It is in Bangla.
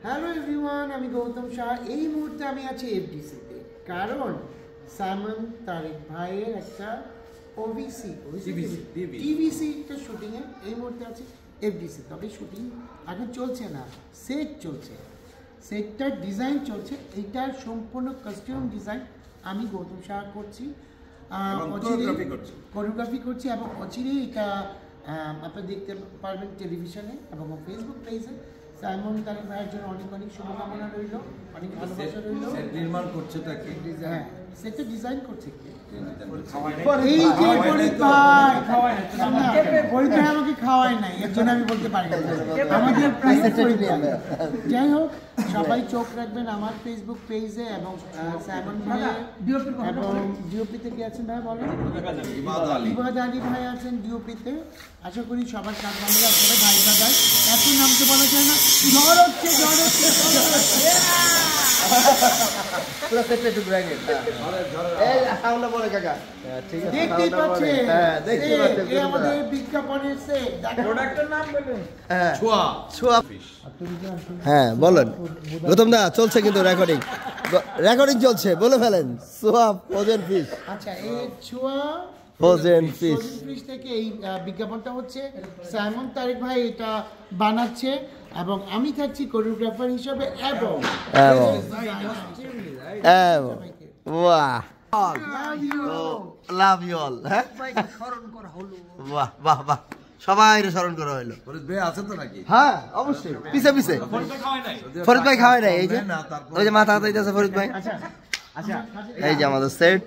হ্যালো এভরিওয়ান, আমি গৌতম শাহ। এই মুহূর্তে আমি আছি এফডিসিতে, কারণ সাইমন তারিক ভাইয়ের একটা টিভিসি একটা শুটিংয়ে এই মুহূর্তে আছে এফডিসি। তবে শুটিং এখন চলছে না, সেট চলছে, সেটটার ডিজাইন চলছে। এইটার সম্পূর্ণ কস্টিউম ডিজাইন আমি গৌতম শাহ করছি, কোরিওগ্রাফি করছি এবং অচিরেই এটা আপনারা দেখতে পারবেন টেলিভিশনে এবং ফেসবুক পেজে। সাইমন তারিক ভাইয়ের জন্য অনেক অনেক শুভকামনা রইল, অনেক ভালোবাসা রইল। নির্মাণ করছে তাকে, হ্যাঁ সেটা ডিজাইন করছে কে? আমাকে খাওয়ায় নাই, এর জন্য আমি বলতে পারি না। আমাদের যাই হোক, সবাই চোখ রাখবেন আমার ফেসবুক পেজে এবং সাইমন ভাই এবং ডিওপিতে কি আছেন ভাই বলেন, ইবাদ আলী ভাই আছেন ডিওপিতে। আশা করি সবার কাজ আমরা করে ভাই দাদা এত নাম তো বলা যায় না। ঝড় হচ্ছে, ঝড় হচ্ছে, দেখতেই পাচ্ছেন আমাদের বিজ্ঞাপনের সেট। হ্যাঁ বলেন গৌতম দা, চলছে কিন্তু রেকর্ডিং চলছে, বলে ফেলেন। সোয়া ফ্রোজেন ফিশ। আচ্ছা, এই ছোয়া ফ্রোজেন ফিশ থেকে এই বিজ্ঞাপনটা হচ্ছে সাইমন তারিক ভাই এটা বানাচ্ছে এবং আমি থাকছি কোরিওগ্রাফার হিসেবে এবং বাহ, লাভ ইউ অল। হ্যাঁ বাহ বাহ বাহ, সবাই স্মরণ করা হইলো। হ্যাঁ অবশ্যই, পিছে পিছে ফরিদ ভাই খাওয়াই নাই। এই যে ওই যে মাথা হাতাইতেছে ফরিদ ভাই। এই যে আমাদের সেট।